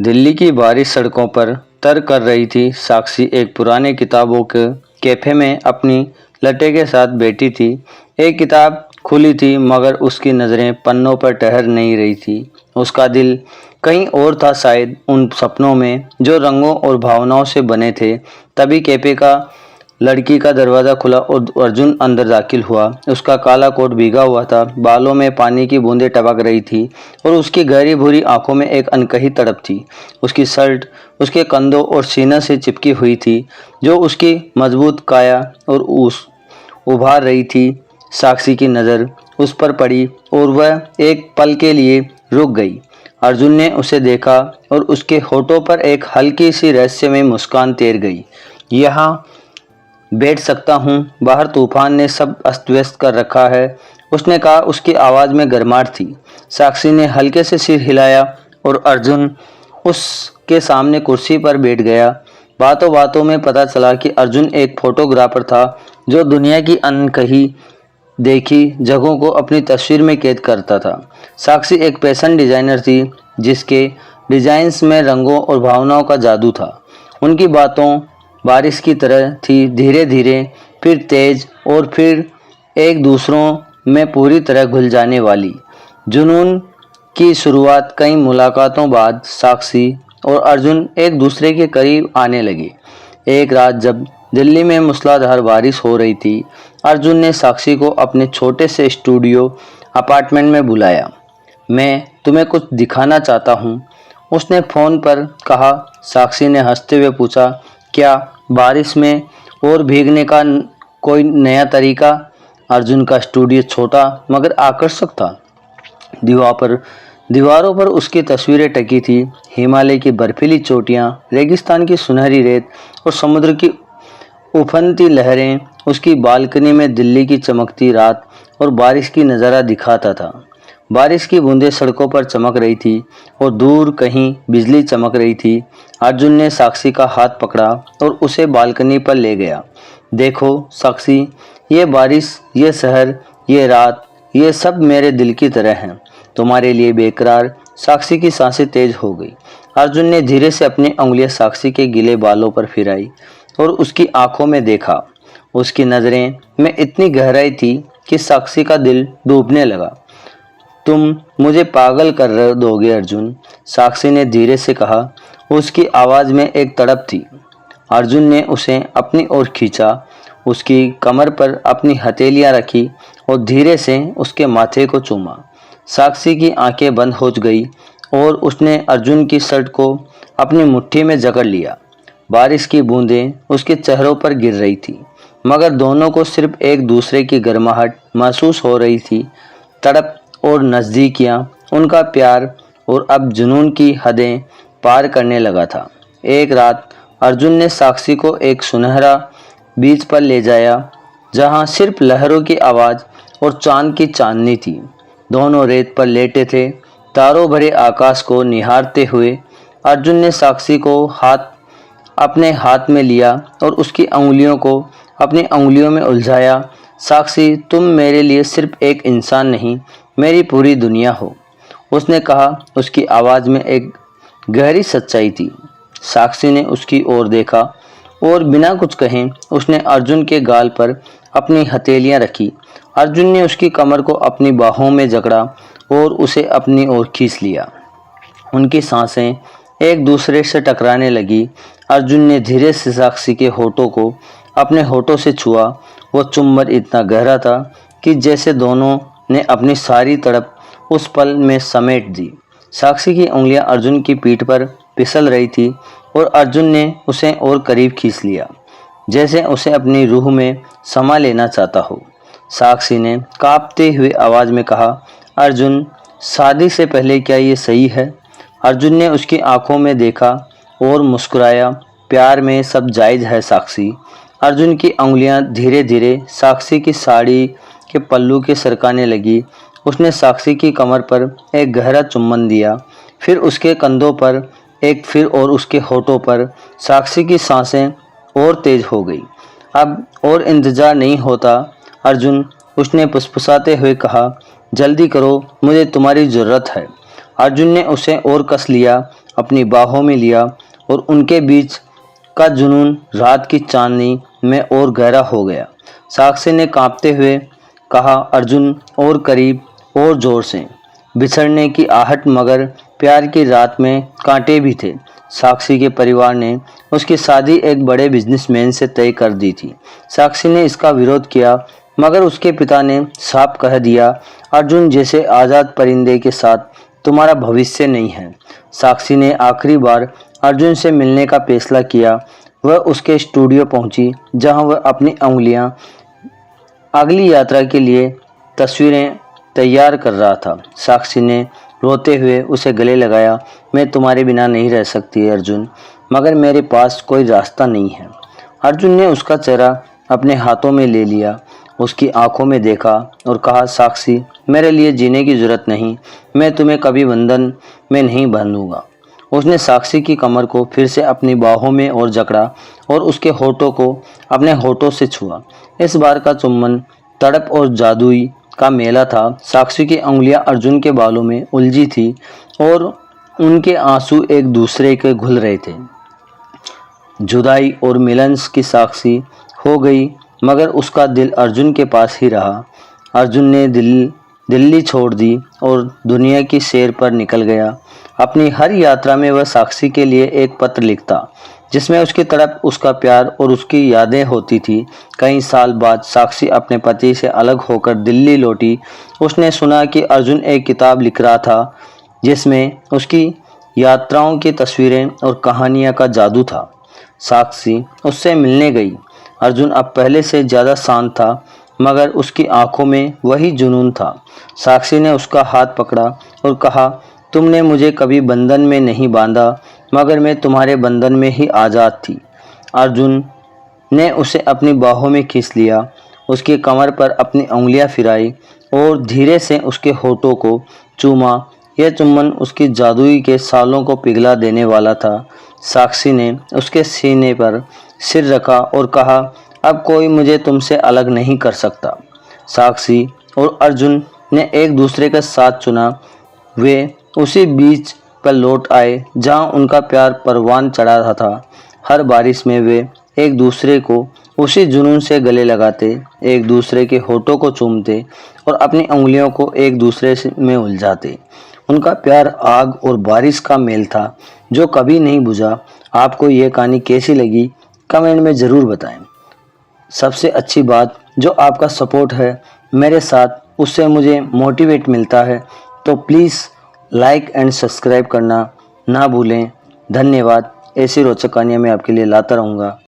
दिल्ली की बारिश सड़कों पर तर कर रही थी। साक्षी एक पुराने किताबों के कैफे में अपनी लटे के साथ बैठी थी। एक किताब खुली थी मगर उसकी नज़रें पन्नों पर ठहर नहीं रही थी। उसका दिल कहीं और था, शायद उन सपनों में जो रंगों और भावनाओं से बने थे। तभी कैफे का लड़की का दरवाज़ा खुला और अर्जुन अंदर दाखिल हुआ। उसका काला कोट भीगा हुआ था, बालों में पानी की बूंदें टपक रही थी और उसकी गहरी भूरी आंखों में एक अनकही तड़प थी। उसकी शर्ट उसके कंधों और सीने से चिपकी हुई थी, जो उसकी मजबूत काया और उस उभार रही थी। साक्षी की नज़र उस पर पड़ी और वह एक पल के लिए रुक गई। अर्जुन ने उसे देखा और उसके होठों पर एक हल्की सी रहस्यमय मुस्कान तैर गई। यहाँ बैठ सकता हूँ? बाहर तूफान ने सब अस्त व्यस्त कर रखा है, उसने कहा। उसकी आवाज़ में गर्माहट थी। साक्षी ने हल्के से सिर हिलाया और अर्जुन उसके सामने कुर्सी पर बैठ गया। बातों बातों में पता चला कि अर्जुन एक फोटोग्राफर था जो दुनिया की अनकही देखी जगहों को अपनी तस्वीर में कैद करता था। साक्षी एक फैशन डिज़ाइनर थी जिसके डिज़ाइंस में रंगों और भावनाओं का जादू था। उनकी बातों बारिश की तरह थी, धीरे धीरे, फिर तेज और फिर एक दूसरों में पूरी तरह घुल जाने वाली। जुनून की शुरुआत कई मुलाकातों बाद साक्षी और अर्जुन एक दूसरे के करीब आने लगे। एक रात जब दिल्ली में मूसलाधार बारिश हो रही थी, अर्जुन ने साक्षी को अपने छोटे से स्टूडियो अपार्टमेंट में बुलाया। मैं तुम्हें कुछ दिखाना चाहता हूँ, उसने फ़ोन पर कहा। साक्षी ने हंसते हुए पूछा, क्या बारिश में और भीगने का कोई नया तरीका? अर्जुन का स्टूडियो छोटा मगर आकर्षक था। दीवारों पर उसकी तस्वीरें टकी थी, हिमालय की बर्फीली चोटियाँ, रेगिस्तान की सुनहरी रेत और समुद्र की उफनती लहरें। उसकी बालकनी में दिल्ली की चमकती रात और बारिश की नज़ारा दिखाता था। बारिश की बूंदें सड़कों पर चमक रही थी और दूर कहीं बिजली चमक रही थी। अर्जुन ने साक्षी का हाथ पकड़ा और उसे बालकनी पर ले गया। देखो साक्षी, ये बारिश, ये शहर, ये रात, ये सब मेरे दिल की तरह हैं, तुम्हारे लिए बेकरार। साक्षी की सांसें तेज हो गई। अर्जुन ने धीरे से अपनी उंगलियां साक्षी के गीले बालों पर फिराई और उसकी आंखों में देखा। उसकी नज़रें में इतनी गहराई थी कि साक्षी का दिल डूबने लगा। तुम मुझे पागल कर दोगे अर्जुन, साक्षी ने धीरे से कहा। उसकी आवाज़ में एक तड़प थी। अर्जुन ने उसे अपनी ओर खींचा, उसकी कमर पर अपनी हथेलियां रखी और धीरे से उसके माथे को चूमा। साक्षी की आंखें बंद हो गई और उसने अर्जुन की शर्ट को अपनी मुट्ठी में जकड़ लिया। बारिश की बूंदें उसके चेहरों पर गिर रही थी मगर दोनों को सिर्फ एक दूसरे की गर्माहट महसूस हो रही थी। तड़प और नज़दीकियाँ, उनका प्यार और अब जुनून की हदें पार करने लगा था। एक रात अर्जुन ने साक्षी को एक सुनहरा बीच पर ले जाया जहाँ सिर्फ लहरों की आवाज़ और चांद की चांदनी थी। दोनों रेत पर लेटे थे, तारों भरे आकाश को निहारते हुए। अर्जुन ने साक्षी को अपने हाथ में लिया और उसकी उंगलियों को अपनी उंगलियों में उलझाया। साक्षी, तुम मेरे लिए सिर्फ एक इंसान नहीं, मेरी पूरी दुनिया हो, उसने कहा। उसकी आवाज़ में एक गहरी सच्चाई थी। साक्षी ने उसकी ओर देखा और बिना कुछ कहे उसने अर्जुन के गाल पर अपनी हथेलियां रखी। अर्जुन ने उसकी कमर को अपनी बाहों में जकड़ा और उसे अपनी ओर खींच लिया। उनकी सांसें एक दूसरे से टकराने लगी। अर्जुन ने धीरे से साक्षी के होठों को अपने होठों से छुआ। वो चुंबन इतना गहरा था कि जैसे दोनों ने अपनी सारी तड़प उस पल में समेट दी। साक्षी की उंगलियां अर्जुन की पीठ पर फिसल रही थी और अर्जुन ने उसे और करीब खींच लिया, जैसे उसे अपनी रूह में समा लेना चाहता हो। साक्षी ने कांपते हुए आवाज़ में कहा, अर्जुन, शादी से पहले क्या ये सही है? अर्जुन ने उसकी आंखों में देखा और मुस्कुराया। प्यार में सब जायज़ है साक्षी। अर्जुन की उंगलियां धीरे धीरे साक्षी की साड़ी के पल्लू के सरकाने लगी। उसने साक्षी की कमर पर एक गहरा चुम्बन दिया, फिर उसके कंधों पर एक, फिर और उसके होठों पर। साक्षी की सांसें और तेज हो गई। अब और इंतज़ार नहीं होता अर्जुन, उसने फुसफुसाते हुए कहा, जल्दी करो, मुझे तुम्हारी ज़रूरत है। अर्जुन ने उसे और कस लिया अपनी बाहों में लिया और उनके बीच का जुनून रात की चांदनी में और गहरा हो गया। साक्षी ने कांपते हुए कहा, अर्जुन और करीब और जोर से। बिछड़ने की आहट, मगर प्यार की रात में कांटे भी थे। साक्षी के परिवार ने उसकी शादी एक बड़े बिजनेसमैन से तय कर दी थी। साक्षी ने इसका विरोध किया, मगर उसके पिता ने साफ कह दिया, अर्जुन जैसे आज़ाद परिंदे के साथ तुम्हारा भविष्य नहीं है। साक्षी ने आखिरी बार अर्जुन से मिलने का फैसला किया। वह उसके स्टूडियो पहुंची, जहां वह अपनी उंगलियां अगली यात्रा के लिए तस्वीरें तैयार कर रहा था। साक्षी ने रोते हुए उसे गले लगाया, मैं तुम्हारे बिना नहीं रह सकती अर्जुन, मगर मेरे पास कोई रास्ता नहीं है। अर्जुन ने उसका चेहरा अपने हाथों में ले लिया, उसकी आंखों में देखा और कहा, साक्षी, मेरे लिए जीने की जरूरत नहीं, मैं तुम्हें कभी बंधन में नहीं बांधूंगा। उसने साक्षी की कमर को फिर से अपनी बाहों में और जकड़ा और उसके होठों को अपने होठों से छुआ। इस बार का चुम्बन तड़प और जादुई का मेला था। साक्षी की उंगलियां अर्जुन के बालों में उलझी थी और उनके आंसू एक दूसरे के घुल रहे थे। जुदाई और मिलन की साक्षी हो गई, मगर उसका दिल अर्जुन के पास ही रहा। अर्जुन ने दिल्ली छोड़ दी और दुनिया की सैर पर निकल गया। अपनी हर यात्रा में वह साक्षी के लिए एक पत्र लिखता, जिसमें उसकी तड़प, उसका प्यार और उसकी यादें होती थी। कई साल बाद साक्षी अपने पति से अलग होकर दिल्ली लौटी। उसने सुना कि अर्जुन एक किताब लिख रहा था, जिसमें उसकी यात्राओं की तस्वीरें और कहानियां का जादू था। साक्षी उससे मिलने गई। अर्जुन अब पहले से ज़्यादा शांत था, मगर उसकी आंखों में वही जुनून था। साक्षी ने उसका हाथ पकड़ा और कहा, तुमने मुझे कभी बंधन में नहीं बांधा, मगर मैं तुम्हारे बंधन में ही आज़ाद थी। अर्जुन ने उसे अपनी बाहों में खींच लिया, उसकी कमर पर अपनी उंगलियां फिराई और धीरे से उसके होठों को चूमा। यह चुम्बन उसकी जादुई के सालों को पिघला देने वाला था। साक्षी ने उसके सीने पर सिर रखा और कहा, अब कोई मुझे तुमसे अलग नहीं कर सकता। साक्षी और अर्जुन ने एक दूसरे का साथ चुना। वे उसी बीच पर लौट आए जहां उनका प्यार परवान चढ़ा रहा था। हर बारिश में वे एक दूसरे को उसी जुनून से गले लगाते, एक दूसरे के होठों को चूमते और अपनी उंगलियों को एक दूसरे में उलझाते। उनका प्यार आग और बारिश का मेल था, जो कभी नहीं बुझा। आपको ये कहानी कैसी लगी, कमेंट में ज़रूर बताएं। सबसे अच्छी बात, जो आपका सपोर्ट है मेरे साथ, उससे मुझे मोटिवेट मिलता है। तो प्लीज़ लाइक एंड सब्सक्राइब करना ना भूलें। धन्यवाद। ऐसी रोचक कहानियाँ मैं आपके लिए लाता रहूँगा।